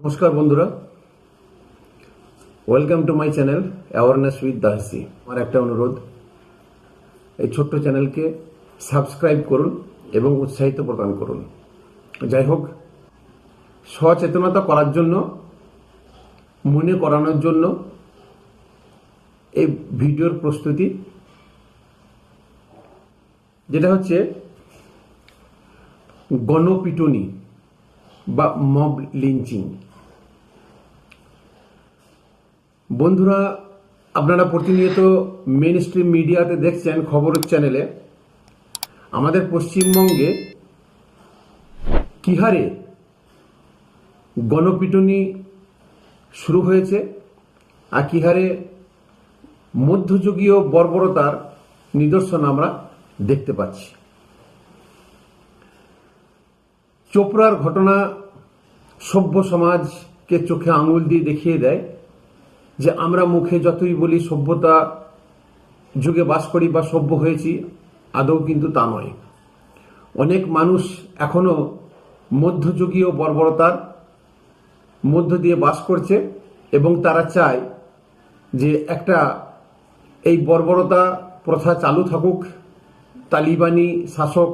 নমস্কার বন্ধুরা, welcome to my channel awareness with দাহসি। আমার একটা অনুরোধ, এই ছোট্ট চ্যানেলকে সাবস্ক্রাইব করুন এবং উৎসাহিত প্রদান করুন। যাই হোক, সচেতনতা করার জন্য, মনে করানোর জন্য এই ভিডিওর প্রস্তুতি, যেটা হচ্ছে গণপিটুনি বা মব লিঞ্চিং। বন্ধুরা, আপনারা প্রতিনিয়ত মেন স্ট্রিম মিডিয়াতে দেখছেন, খবরের চ্যানেলে আমাদের পশ্চিমবঙ্গে কি হারে গণপিটুনি শুরু হয়েছে আর কি হারে মধ্যযুগীয় বর্বরতার নিদর্শন আমরা দেখতে পাচ্ছি। চোপড়ার ঘটনা সভ্য সমাজকে চোখে আঙুল দিয়ে দেখিয়ে দেয় যে আমরা মুখে যতই বলি সভ্যতা যুগে বাস করি বা সভ্য হয়েছি, আদৌ কিন্তু তা নয়। অনেক মানুষ এখনো মধ্যযুগীয় বর্বরতার মধ্য দিয়ে বাস করছে এবং তারা চায় যে একটা এই বর্বরতা প্রথা চালু থাকুক, তালিবানি শাসক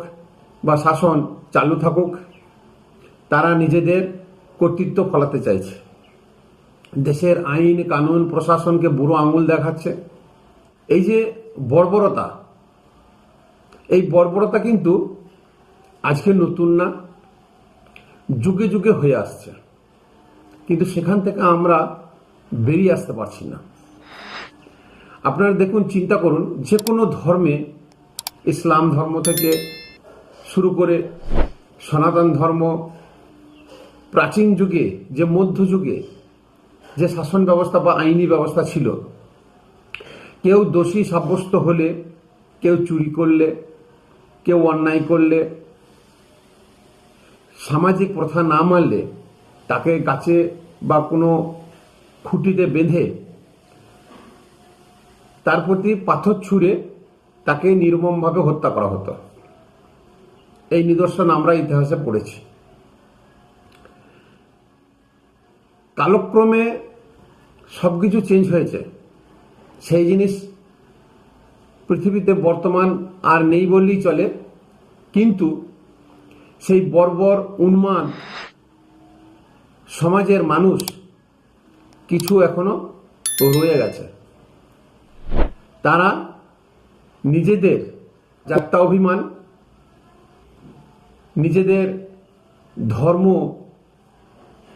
বা শাসন চালু থাকুক। তারা নিজেদের কর্তৃত্ব ফলাতে চাইছে, দেশের আইন কানুন প্রশাসনকে বুড়ো আঙুল দেখাচ্ছে। এই যে বর্বরতা, এই বর্বরতা কিন্তু আজকে নতুন না, যুগে যুগে হয়ে আসছে, কিন্তু সেখান থেকে আমরা বেরিয়ে আসতে পারছি না। আপনারা দেখুন, চিন্তা করুন, যে কোনো ধর্মে, ইসলাম ধর্ম থেকে শুরু করে সনাতন ধর্ম, প্রাচীন যুগে যে মধ্যযুগে যে শাসন ব্যবস্থা বা আইনি ব্যবস্থা ছিল, কেউ দোষী সাব্যস্ত হলে, কেউ চুরি করলে, কেউ অন্যায় করলে, সামাজিক প্রথা না মানলে তাকে গাছে বা কোনো খুঁটিতে বেঁধে তার প্রতি পাথর ছুঁড়ে তাকে নির্মমভাবে হত্যা করা হতো। এই নিদর্শন আমরা ইতিহাসে পড়েছি। কালক্রমে সবকিছু চেঞ্জ হয়েছে, সেই জিনিস পৃথিবীতে বর্তমান আর নেই বললেই চলে, কিন্তু সেই বর্বর উন্মাদ সমাজের মানুষ কিছু এখনো রয়ে গেছে। তারা নিজেদের জাত্যা অভিমান, নিজেদের ধর্ম,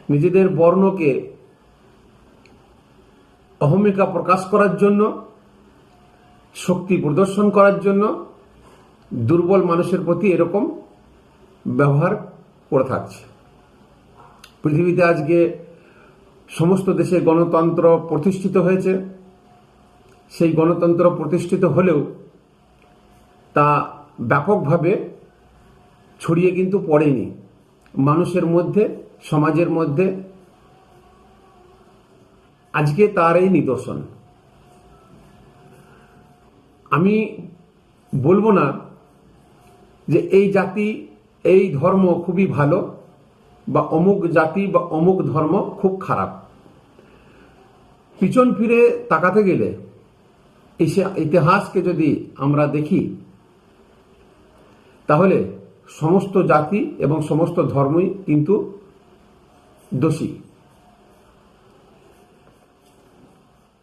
নিজেদের বর্ণকে অহমিকা প্রকাশ করার জন্য, শক্তি প্রদর্শন করার জন্য দুর্বল মানুষের প্রতি এরকম ব্যবহার করে থাকছে। পৃথিবীতে আজকে সমস্ত দেশে গণতন্ত্র প্রতিষ্ঠিত হয়েছে। সেই গণতন্ত্র প্রতিষ্ঠিত হলেও তা ব্যাপকভাবে ছড়িয়ে কিন্তু পড়েনি মানুষের মধ্যে, সমাজের মধ্যে। আজকে তার এই নিদর্শন। আমি বলবো না যে এই জাতি, এই ধর্ম খুবই ভালো বা অমুক জাতি বা অমুক ধর্ম খুব খারাপ। পিছন ফিরে তাকাতে গেলে ইতিহাসকে যদি আমরা দেখি, তাহলে সমস্ত জাতি এবং সমস্ত ধর্মই কিন্তু দোষী।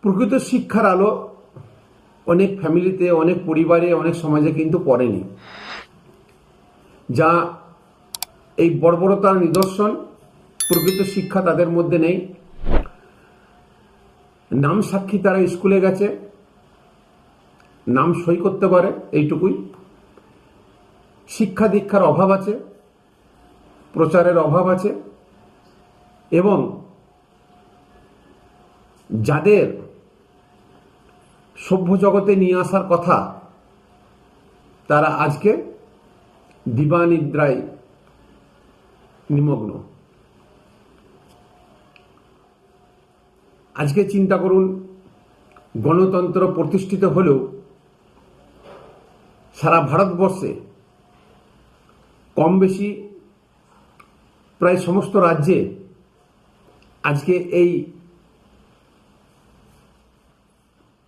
প্রকৃত শিক্ষার আলো অনেক ফ্যামিলিতে, অনেক পরিবারে, অনেক সমাজে কিন্তু পড়েনি। যা এই বর্বরতার নিদর্শন, প্রকৃত শিক্ষা তাদের মধ্যে নেই। নাম সাক্ষী তারা স্কুলে গেছে, নাম সই করতে পারে, এইটুকুই। শিক্ষা দীক্ষার অভাব আছে, প্রচারের অভাব আছে, এবং যাদের সভ্য জগতে নিয়ে আসার কথা, তারা আজকে দিবানিদ্রায় নিমগ্ন। আজকে চিন্তা করুন, গণতন্ত্র প্রতিষ্ঠিত হলেও সারা ভারতবর্ষে কম বেশি প্রায় সমস্ত রাজ্যে আজকে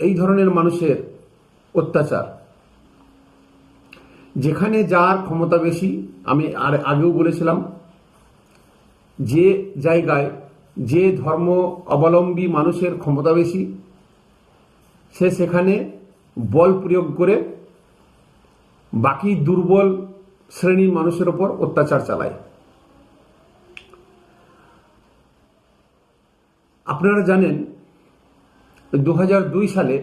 এই ধরনের মানুষের অত্যাচার, যেখানে যার ক্ষমতা বেশি, আমি আগেও বলেছিলাম, যে জায়গায় যে ধর্ম অবলম্বী মানুষের ক্ষমতা বেশি, সে সেখানে বল প্রয়োগ করে বাকি দুর্বল শ্রেণীর মানুষের ওপর অত্যাচার চালায়। আপনারা জানেন 2002 সালে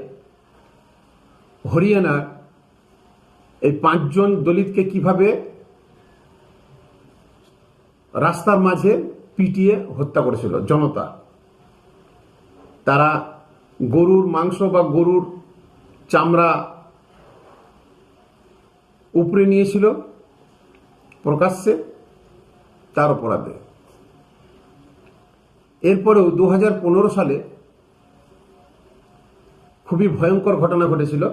হরিয়ানার এই 5 জন দলিতকে কিভাবে রাস্তার মাঝে পিটিয়ে হত্যা করেছিল জনতা। তারা গরুর মাংস বা গরুর চামড়া উপরে নিয়েছিল প্রকাশ্যে, তার অপরাধে। এরপরেও 2015 সালে খুবই ভয়ঙ্কর ঘটনা ঘটেছিল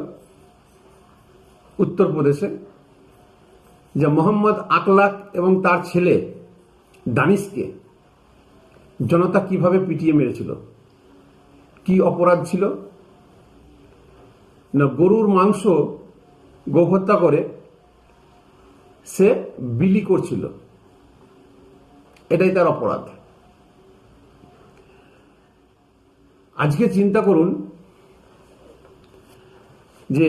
উত্তরপ্রদেশে, যে মোহাম্মদ আকলাক এবং তার ছেলে দানিশকে জনতা কিভাবে পিটিয়ে মেরেছিল। কি অপরাধ ছিল না, গরুর মাংস গোহত্যা করে সে বিলি করছিল, এটাই তার অপরাধ। আজকে চিন্তা করুন যে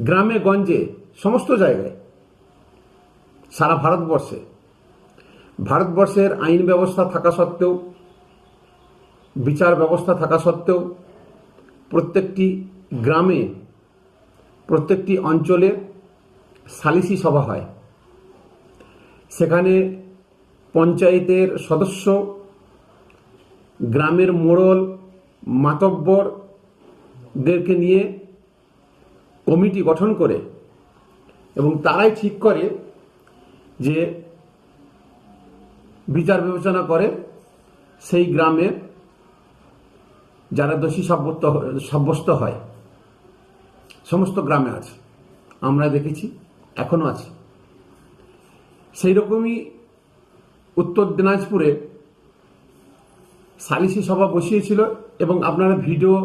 গ্রামে গঞ্জে সমস্ত জায়গায় সারা ভারতবর্ষের আইন ব্যবস্থা থাকা সত্ত্বেও, বিচার ব্যবস্থা থাকা সত্ত্বেও, প্রত্যেকটি গ্রামে প্রত্যেকটি অঞ্চলে সালিসি সভা হয়। সেখানে পঞ্চায়েতের সদস্য, গ্রামের মোড়ল মাতব্বরদেরকে নিয়ে কমিটি গঠন করে, এবং তারাই ঠিক করে যে বিচার বিবেচনা করে সেই গ্রামের যারা দোষী সাব্যস্ত হয়। সমস্ত গ্রামে আছে, আমরা দেখেছি, এখনো আছে। সেই রকমই উত্তর দিনাজপুরে সালিসি সভা বসিয়েছিল, এবং আপনারা ভিডিও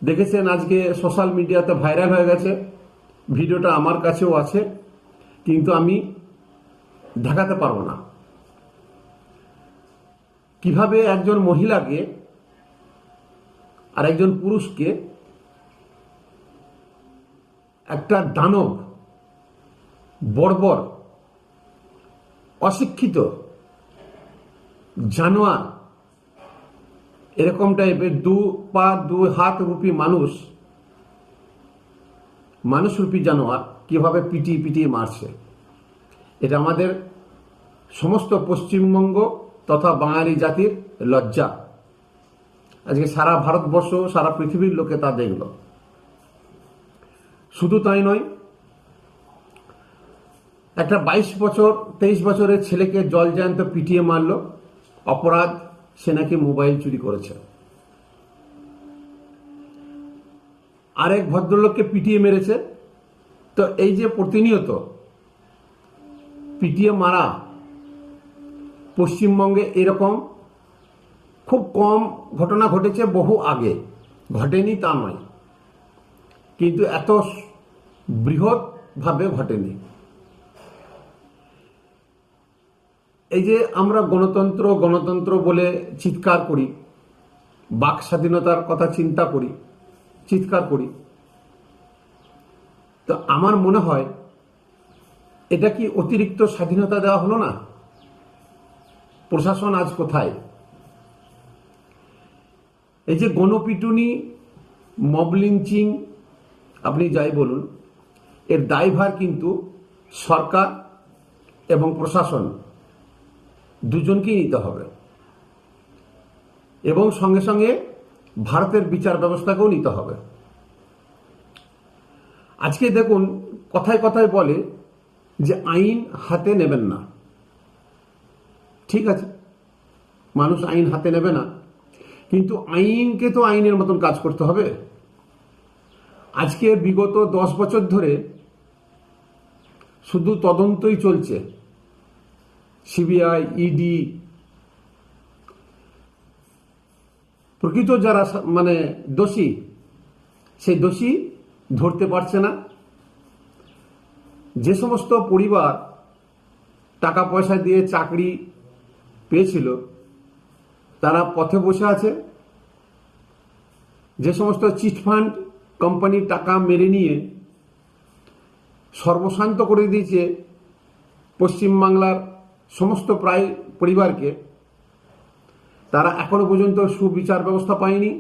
দেখেছেন, আজকে সোশ্যাল মিডিয়াতে ভাইরাল হয়ে গেছে। ভিডিওটা আমার কাছেও আছে, কিন্তু আমি দেখাতে পারবো না। কিভাবে একজন মহিলাকে আর একজন পুরুষকে একটা দানব, বর্বর, অশিক্ষিত জানোয়ার, এরকম টাইপের 2 পা 2 হাত রূপী মানুষরূপী জানোয়ার কিভাবে পিটিয়ে মারছে, এটা আমাদের সমস্ত পশ্চিমবঙ্গ তথা বাঙালি জাতির লজ্জা। আজকে সারা ভারতবর্ষ, সারা পৃথিবীর লোকে তা দেখল। শুধু তাই নয়, একটা 23 বছরের ছেলেকে জলজ্যান্ত পিটিয়ে মারল, অপরাধ সে নাকি মোবাইল চুরি করেছে। আরেক ভদ্রলোককে পিটিয়ে মেরেছে। তো এই যে প্রতিনিয়ত পিটিয়ে মারা, পশ্চিমবঙ্গে এরকম খুব কম ঘটনা ঘটেছে, বহু আগে ঘটেনি তা নয়, কিন্তু এত বৃহৎভাবে ঘটেনি। এই যে আমরা গণতন্ত্র বলে চিৎকার করি, বাক স্বাধীনতার কথা চিৎকার করি, তো আমার মনে হয় এটা কি অতিরিক্ত স্বাধীনতা দেওয়া হলো না? প্রশাসন আজ কোথায়? এই যে গণপিটুনি, মব লিঞ্চিং, আপনি যাই বলুন, এর দায়ভার কিন্তু সরকার এবং প্রশাসন দুজনকেই নিতে হবে, এবং সঙ্গে সঙ্গে ভারতের বিচার ব্যবস্থাকেও নিতে হবে। আজকে দেখুন, কথায় কথায় বলে যে আইন হাতে নেবেন না। ঠিক আছে, মানুষ আইন হাতে নেবে না, কিন্তু আইনকে তো আইনের মতন কাজ করতে হবে। আজকে বিগত 10 বছর ধরে শুধু তদন্তই চলছে, সিবিআই, ইডি, প্রকৃত যারা মানে দোষী, সেই দোষী ধরতে পারছে না। যে সমস্ত পরিবার টাকা পয়সা দিয়ে চাকরি পেয়েছিল তারা পথে বসে আছে। যে সমস্ত চিটফান্ড কোম্পানির টাকা মেরে নিয়ে সর্বশান্ত করে দিয়েছে পশ্চিমবাংলার সমস্ত প্রায় পরিবারকে, তারা এখনো পর্যন্ত সুবিচার ব্যবস্থা পায়নি।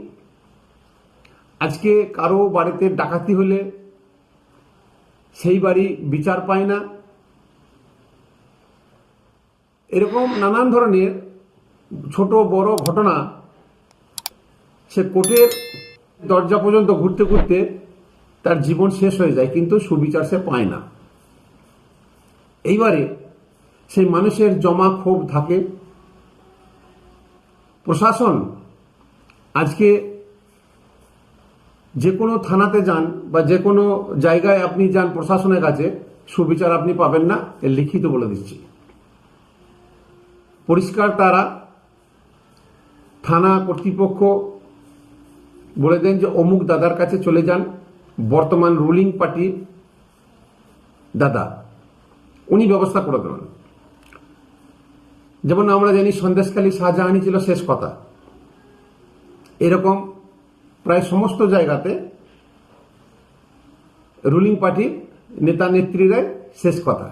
আজকে কারো বাড়িতে ডাকাতি হলে সেই বাড়ি বিচার পায় না। এরকম নানান ধরনের ছোট বড় ঘটনা সে কোর্টের দরজা পর্যন্ত ঘুরতে ঘুরতে তার জীবন শেষ হয়ে যায়, কিন্তু সুবিচার সে পায় না। এইবারে সেই মানুষের জমা ক্ষোভ থাকে। প্রশাসন আজকে যে কোনো থানাতে যান বা যে কোনো জায়গায় আপনি যান, প্রশাসনের কাছে সুবিচার আপনি পাবেন না, এর লিখিত বলে দিচ্ছি। পরিষ্কার তারা থানা কর্তৃপক্ষ বলে দেন যে অমুক দাদার কাছে চলে যান, বর্তমান রুলিং পার্টি দাদা, উনি ব্যবস্থা করে দেবেন। যেমন আমরা জানি সন্দেশখালী শাহজাহানি ছিল শেষ কথা, এরকম প্রায় সমস্ত জায়গাতে রুলিং পার্টির নেতা নেত্রীরাই শেষ কথা।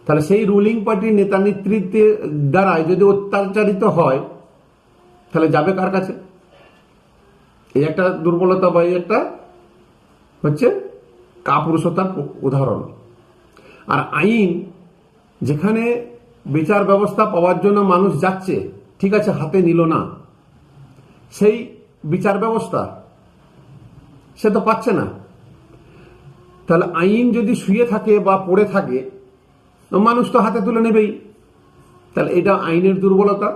তাহলে সেই রুলিং পার্টির নেতা নেতৃত্বের দ্বারাই যদি অত্যাচারিত হয়, তাহলে যাবে কার কাছে? এই একটা দুর্বলতা বা এই একটা হচ্ছে কাপুরুষতার উদাহরণ। আর আইন যেখানে বিচার ব্যবস্থা পাওয়ার জন্য মানুষ যাচ্ছে, ঠিক আছে, হাতে নিল না, সেই বিচার ব্যবস্থা সে তো পাচ্ছে না। তাহলে আইন যদি শুয়ে থাকে বা পড়ে থাকে, মানুষ তো হাতে তুলে নেবেই। তাহলে এটা আইনের দুর্বলতা,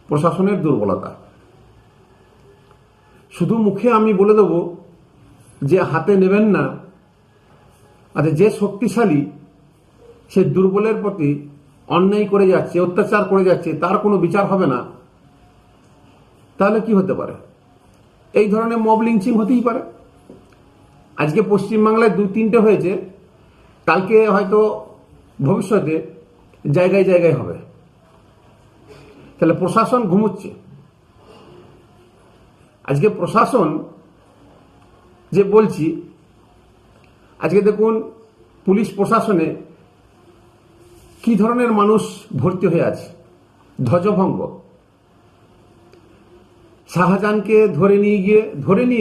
প্রশাসনের দুর্বলতা। শুধু মুখে আমি বলে দেব যে হাতে নেবেন না, আচ্ছা যে শক্তিশালী সে দুর্বলের প্রতি অন্যায় করে যাচ্ছে, অত্যাচার করে যাচ্ছে, তার কোনো বিচার হবে না, তাহলে কি হতে পারে? এই ধরনের মব লিঞ্চিং হতেই পারে। আজকে পশ্চিমবাংলায় 2-3টে হয়েছে, কালকে হয়তো ভবিষ্যতে জায়গায় জায়গায় হবে। তাহলে প্রশাসন ঘুমোচ্ছে। আজকে প্রশাসন যে বলছি, আজকে দেখুন পুলিশ প্রশাসনে কি ধরনের মানুষ ভর্তি হয়ে আছে। ধ্বজভঙ্গ, শাহজাহানকে ধরে নিয়ে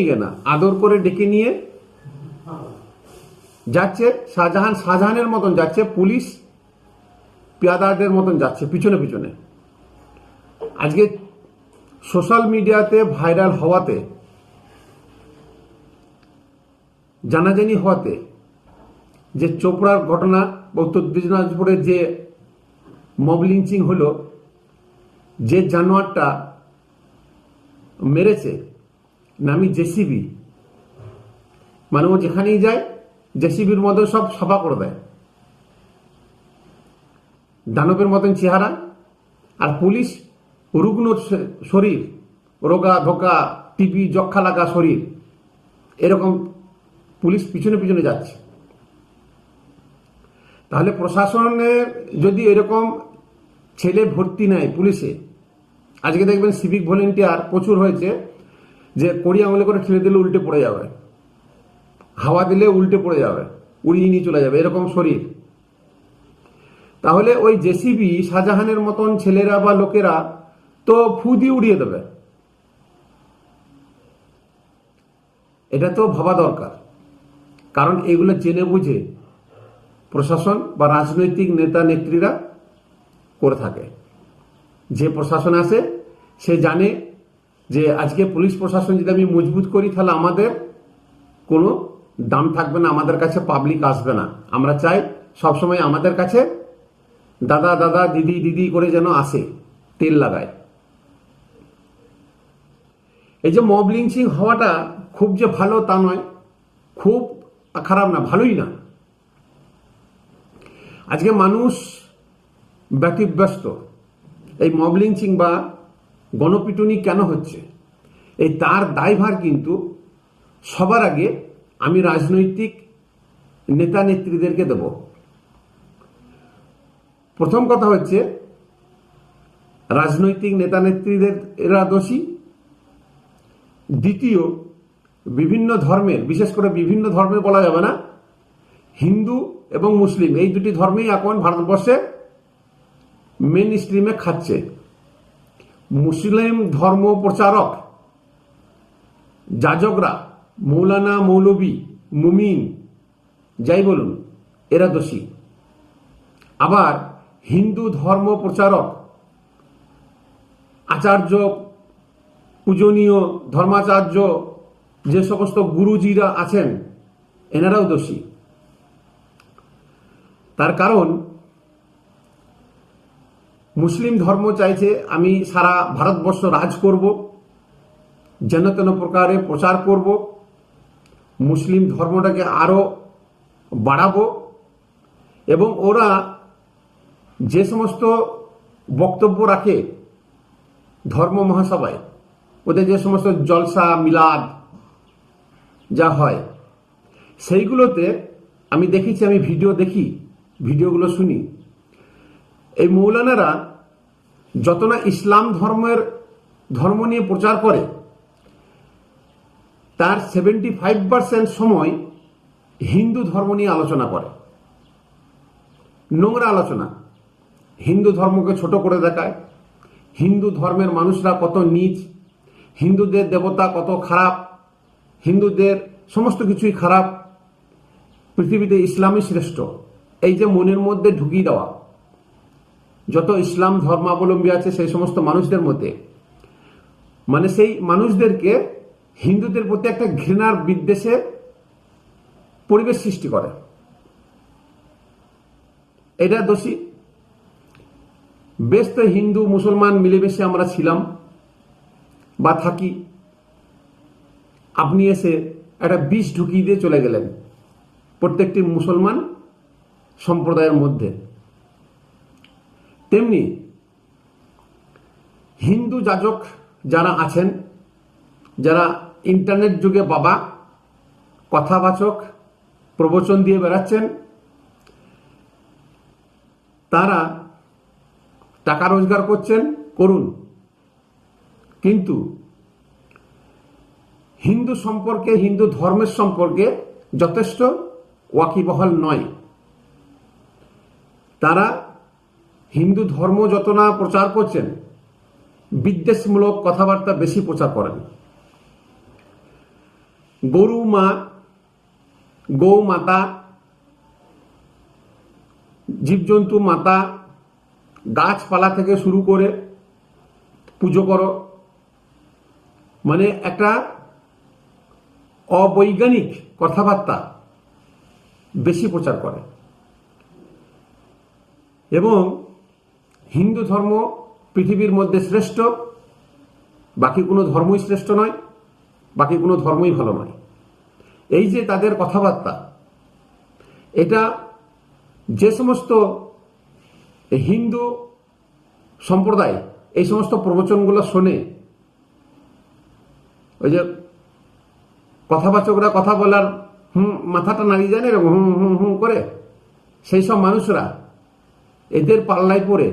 গিয়ে না, আদর করে ডেকে নিয়ে যাচ্ছে শাহজাহানের মতন যাচ্ছে, পুলিশ পেয়াদাদের মতন যাচ্ছে পিছনে পিছনে। আজকে সোশ্যাল মিডিয়াতে ভাইরাল হওয়াতে, জানাজানি হওয়াতে, যে চোপড়ার ঘটনা বা উত্তর দিনাজপুরে যে মব লিঞ্চিং হলো, যে জানোয়ারটা মেরেছে নামি জেসিবি, মানে ও যেখানেই যায় জেসিবির মতো সব সাফা করে দেয়, দানবের মতন চেহারা। আর পুলিশ রুগ্ন শরীর, রোগা ধোকা টিপি যক্ষা লাগা শরীর, এরকম পুলিশ পিছনে পিছনে যাচ্ছে। তাহলে প্রশাসনের যদি এরকম ছেলে ভর্তি নেয় পুলিশে, আজকে দেখবেন সিভিক ভলেন্টিয়ার প্রচুর হয়েছে, যে কড়ি আঙুলে করে ঠেলে দিলে উল্টে পড়ে যাবে, হাওয়া দিলে উল্টে পড়ে যাবে, উড়িয়ে নিয়ে চলে যাবে, এরকম শরীর। তাহলে ওই জেসিবি শাহজাহানের মতন ছেলেরা বা লোকেরা তো ফু দিয়ে উড়িয়ে দেবে। এটা তো ভাবা দরকার, কারণ এগুলো জেনে বুঝে প্রশাসন বা রাজনৈতিক নেতা নেত্রীরা করে থাকে। যে প্রশাসন আসে সে জানে যে আজকে পুলিশ প্রশাসন যদি আমি মজবুত করি, তাহলে আমাদের কোনো দাম থাকবে না, আমাদের কাছে পাবলিক আসবে না। আমরা চাই সবসময় আমাদের কাছে দাদা দাদা দিদি দিদি করে যেন আসে, তেল লাগায়। এই যে মব লিঞ্চিং হওয়াটা খুব যে ভালো তা নয়, খুব খারাপ না, ভালোই না। আজকে মানুষ ব্যতিব্যস্ত। এই মব লিঞ্চিং বা গণপিটুনি কেন হচ্ছে? এই তার দায়ভার কিন্তু সবার আগে আমি রাজনৈতিক নেতা নেত্রীদেরকে দেব। প্রথম কথা হচ্ছে রাজনৈতিক নেতা নেত্রীদের এরা দোষী। দ্বিতীয়, বিভিন্ন ধর্মের, বিশেষ করে বিভিন্ন ধর্মের বলা যাবে না, হিন্দু এবং মুসলিম এই দুটি ধর্মেই এখন ভারতবর্ষে মেন স্ট্রিমে খাচ্ছে। মুসলিম ধর্ম প্রচারক যাজকরা, মৌলানা, মৌলবী, মুমিন যাই বলুন, এরা দোষী। আবার হিন্দু ধর্ম প্রচারক, আচার্য, পূজনীয় ধর্মাচার্য যে সমস্ত গুরুজিরা আছেন এনারাও দোষী। তার কারণ মুসলিম ধর্ম চাইছে আমি সারা ভারতবর্ষ রাজ করব, যেন তেন প্রকারে প্রচার করব, মুসলিম ধর্মটাকে আরো বাড়াবো, এবং ওরা যে সমস্ত বক্তব্য রাখে ধর্ম মহাসভায়, ওদের যে সমস্ত জলসা মিলাদ যা হয় সেইগুলোতে আমি দেখেছি, আমি ভিডিও দেখি, ভিডিওগুলো শুনি, এই মৌলানারা যত না ইসলাম ধর্ম নিয়ে প্রচার করে তার 75% সময় হিন্দু ধর্ম নিয়ে আলোচনা করে। নোংরা আলোচনা, হিন্দু ধর্মকে ছোট করে দেখায়, হিন্দু ধর্মের মানুষরা কত নীচ, হিন্দুদের দেবতা কত খারাপ, হিন্দুদের সমস্ত কিছুই খারাপ, পৃথিবীতে ইসলামই শ্রেষ্ঠ, এই যে মনের মধ্যে ঢুকিয়ে দেওয়া যত ইসলাম ধর্মাবলম্বী আছে সেই সমস্ত মানুষদের মধ্যে, মানে সেই মানুষদেরকে হিন্দুদের প্রতি একটা ঘৃণার বিদ্বেষের পরিবেশ সৃষ্টি করে। এটা দোষী। বেশ তো হিন্দু মুসলমান মিলেমিশে আমরা ছিলাম বা থাকি, আপনি এসে একটা বিষ ঢুকিয়ে দিয়ে চলে গেলেন প্রত্যেকটি মুসলমান সম্প্রদায়ের মধ্যে। তেমনি হিন্দু যাজক যারা আছেন, যারা ইন্টারনেট যুগে বাবা, কথাবাচক, প্রবচন দিয়ে বেড়াচ্ছেন, তারা টাকা রোজগার করছেন, করুন, কিন্তু হিন্দু সম্পর্কে, হিন্দু ধর্মের সম্পর্কে যথেষ্ট ওয়াকিবহাল নয়। তারা হিন্দু ধর্ম যত না প্রচার করছেন, বিদ্বেষমূলক কথাবার্তা বেশি প্রচার করেন। গরু মা, গৌ মাতা, জীবজন্তু মাতা, গাছপালা থেকে শুরু করে পুজো করো, মানে একটা অবৈজ্ঞানিক কথাবার্তা বেশি প্রচার করে। এবং হিন্দু ধর্ম পৃথিবীর মধ্যে শ্রেষ্ঠ, বাকি কোনো ধর্মই শ্রেষ্ঠ নয়, বাকি কোনো ধর্মই ভালো নয়, এই যে তাদের কথাবার্তা, এটা যে সমস্ত হিন্দু সম্প্রদায় এই সমস্ত প্রবচনগুলো শোনে, ওই যে কথাবাচকরা কথা বলার মাথাটা নাড়িয়ে যায় না এরকম হুম হুম হুম করে, সেই সব মানুষরা এদের পাল্লায় পড়ে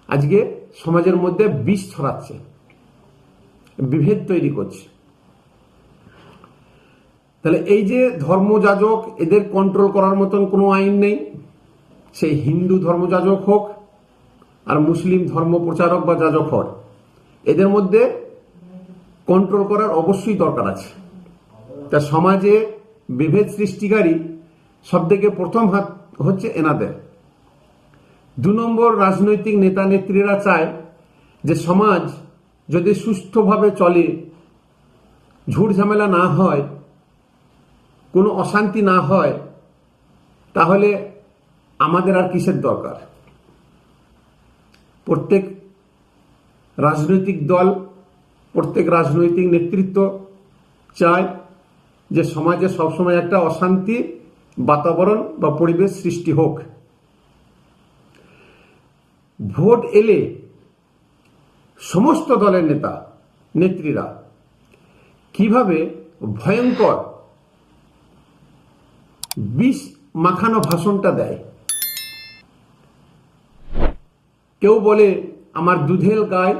আজকে সমাজের মধ্যে বিষ ছড়াচ্ছে, বিভেদ তৈরি করছে। তাহলে এই যে ধর্মযাজক, এদের কন্ট্রোল করার মতন কোনো আইন নেই, সেই হিন্দু ধর্মযাজক হোক আর মুসলিম ধর্ম প্রচারক বা যাজক হোক, এদের মধ্যে কন্ট্রোল করার অবশ্যই দরকার আছে। তা সমাজে বিভেদ সৃষ্টিকারী সব থেকে প্রথম হাত হচ্ছে এনাদের। 2 নম্বর, রাজনৈতিক নেতা নেত্রীরা চায় যে সমাজ যদি সুস্থভাবে চলে, ঝুট ঝামেলা না হয়, কোনো অশান্তি না হয়, তাহলে আমাদের আর কিসের দরকার। প্রত্যেক রাজনৈতিক দল, প্রত্যেক রাজনৈতিক নেতৃত্ব চায় যে সমাজে সবসময় একটা অশান্তি বাতাবরণ বা পরিবেশ সৃষ্টি হোক। ভোট এলে সমস্ত দলের নেতা নেত্রীরা কিভাবে ভয়ঙ্কর বিষ মাখানো ভাষণটা দেয়। কেউ বলে আমার দুধের গায়,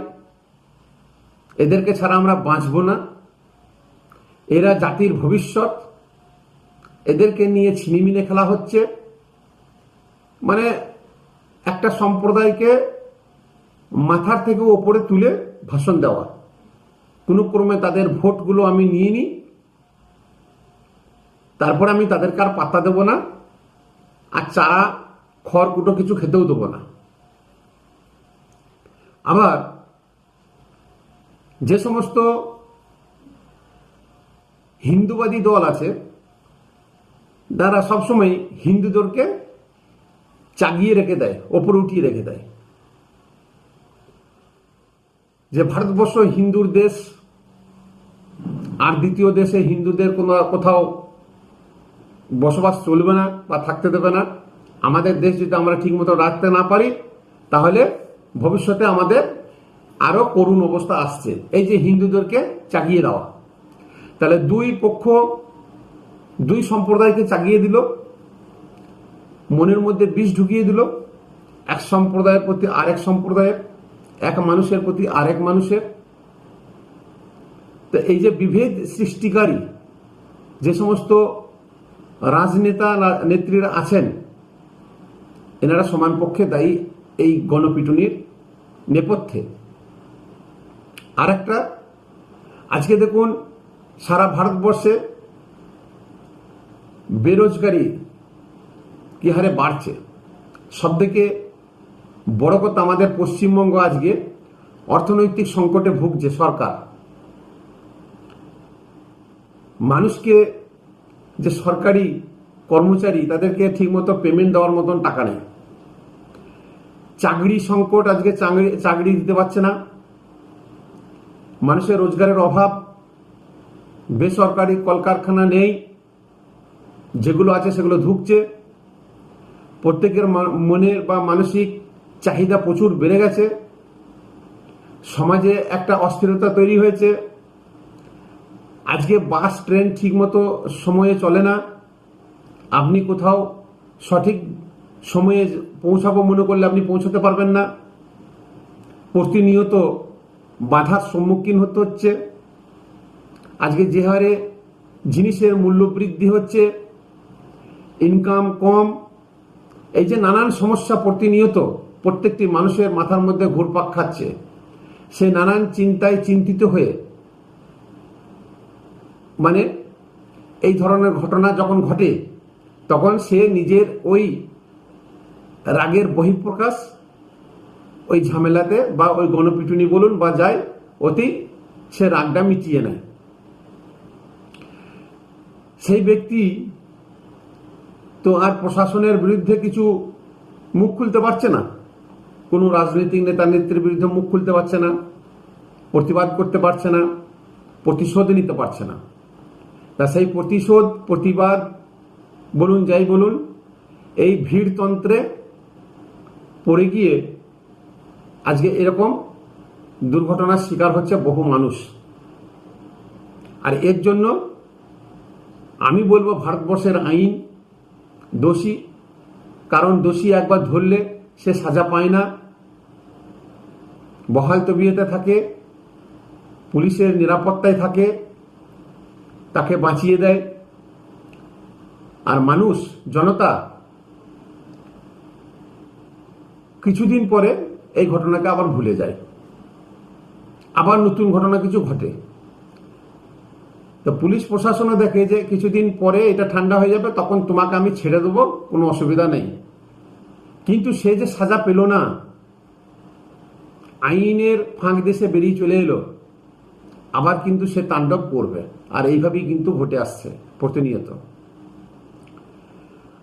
এদেরকে ছাড়া আমরা বাঁচব না, এরা জাতির ভবিষ্যৎ, এদেরকে নিয়ে ছিনিমিনে খেলা হচ্ছে। মানে একটা সম্প্রদায়কে মাথার থেকে ওপরে তুলে ভাষণ দেওয়া। কোনো ক্রমে তাদের ভোটগুলো আমি নিয়ে নিই, তারপর আমি তাদেরকে আর পাত্তা দেব না, আর চারা খড়কুটো কিছু খেতেও দেবো না। আবার যে সমস্ত হিন্দুবাদী দল আছে, তারা সবসময় হিন্দুদেরকে চাগিয়ে রেখে দেয়, ওপরে উঠিয়ে রেখে দেয়, যে ভারতবর্ষ হিন্দুর দেশ, আর দ্বিতীয় দেশে হিন্দুদের কোনো কোথাও বসবাস চলবে না বা থাকতে দেবে না। আমাদের দেশ যদি আমরা ঠিকমতো রাখতে না পারি, তাহলে ভবিষ্যতে আমাদের আরো করুণ অবস্থা আসছে। এই যে হিন্দুদেরকে চাগিয়ে দেওয়া, তাহলে দুই পক্ষ দুই সম্প্রদায়কে চাগিয়ে দিল, মনের মধ্যে বিষ ঢুকিয়ে দিল, এক সম্প্রদায়ের প্রতি আরেক সম্প্রদায়ের, এক মানুষের প্রতি আরেক মানুষের। তো এই যে বিভেদ সৃষ্টিকারী যে সমস্ত রাজনেতা নেত্রীরা আছেন, এনারা সমান পক্ষে দায়ী এই গণপিটুনির নেপথ্যে। আর একটা, আজকে দেখুন সারা ভারতবর্ষে বেরোজগারি কি হারে বাড়ছে। সব থেকে বড় কথা, আমাদের পশ্চিমবঙ্গ আজকে অর্থনৈতিক সংকটে ভুগছে। সরকার মানুষকে, যে সরকারি কর্মচারী, তাদেরকে ঠিকমতো পেমেন্ট দেওয়ার মতন টাকা নেই। চাকরি সংকট, আজকে চাকরি দিতে পারছে না, মানুষের রোজগারের অভাব, বেসরকারি কলকারখানা নেই, যেগুলো আছে সেগুলো ধুঁকছে। প্রত্যেকের মনের বা মানসিক চাহিদা প্রচুর বেড়ে গেছে। সমাজে একটা অস্থিরতা তৈরি হয়েছে। আজকে বাস ট্রেন ঠিকমতো সময়ে চলে না। আপনি কোথাও সঠিক সময়ে পৌঁছাবো মনে করলে আপনি পৌঁছাতে পারবেন না। প্রতিনিয়ত বাধার সম্মুখীন হতে হচ্ছে। আজকে যে হারে জিনিসের মূল্য বৃদ্ধি হচ্ছে, ইনকাম কম, এই যে নানান সমস্যা প্রতিনিয়ত প্রত্যেকটি মানুষের মাথার মধ্যে ঘুরপাক খাচ্ছে। সে নানান চিন্তায় চিন্তিত হয়ে, মানে এই ধরনের ঘটনা যখন ঘটে, তখন সে নিজের ওই রাগের বহিঃপ্রকাশ ওই ঝামেলাতে বা ওই গণপিটুনি বলুন বা যায়, অতি সে রাগটা মিটিয়ে নেয়। সেই ব্যক্তি তো আর প্রশাসনের বিরুদ্ধে কিছু মুখ খুলতে পারছে না, কোনো রাজনৈতিক নেতা নেত্রীর বিরুদ্ধে মুখ খুলতে পারছে না, প্রতিবাদ করতে পারছে না, প্রতিশোধ নিতে পারছে না। তা সেই প্রতিশোধ, প্রতিবাদ বলুন যাই বলুন, এই ভিড়তন্ত্রে পড়ে গিয়ে আজকে এরকম দুর্ঘটনার শিকার হচ্ছে বহু মানুষ। আর এর জন্য আমি বলবো ভারতবর্ষের আইন দোষী। কারণ দোষী একবার ধরলে সে সাজা পায় না, বহাল তবিয়তে থাকে, পুলিশের নিরাপত্তায় থাকে, তাকে বাঁচিয়ে দেয়। আর মানুষ, জনতা কিছুদিন পরে এই ঘটনাকে আবার ভুলে যায়, আবার নতুন ঘটনা কিছু ঘটে। তো পুলিশ প্রশাসনও দেখে যে কিছুদিন পরে এটা ঠান্ডা হয়ে যাবে, তখন তোমাকে আমি ছেড়ে দেবো, কোনো অসুবিধা নেই। কিন্তু সে যে সাজা পেল না, আইনের ফাঁক দেশে বেরিয়ে চলে এলো, আবার কিন্তু সে তাণ্ডব করবে। আর এইভাবেই কিন্তু ঘটে আসছে প্রতিনিয়ত।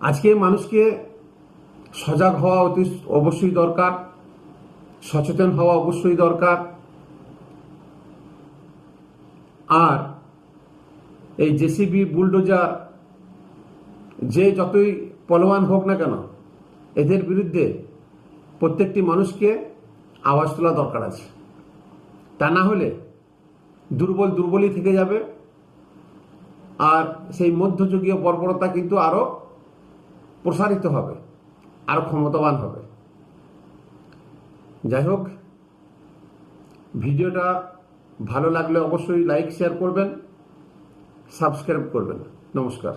আজকে মানুষকে সজাগ হওয়া অতি অবশ্যই দরকার, সচেতন হওয়া অবশ্যই দরকার। আর এই জেসিবি, বুলডোজার, যে যতই পলোয়ান হোক না কেন, এদের বিরুদ্ধে প্রত্যেকটি মানুষকে আওয়াজ তোলা দরকার আছে। তা না হলে দুর্বল দুর্বলই থেকে যাবে, আর সেই মধ্যযুগীয় বর্বরতা কিন্তু আরো প্রসারিত হবে, আরো ক্ষমতাবান হবে। যাই হোক, ভিডিওটা ভালো লাগলে অবশ্যই লাইক শেয়ার করবেন, সাবস্ক্রাইব করবেন। নমস্কার।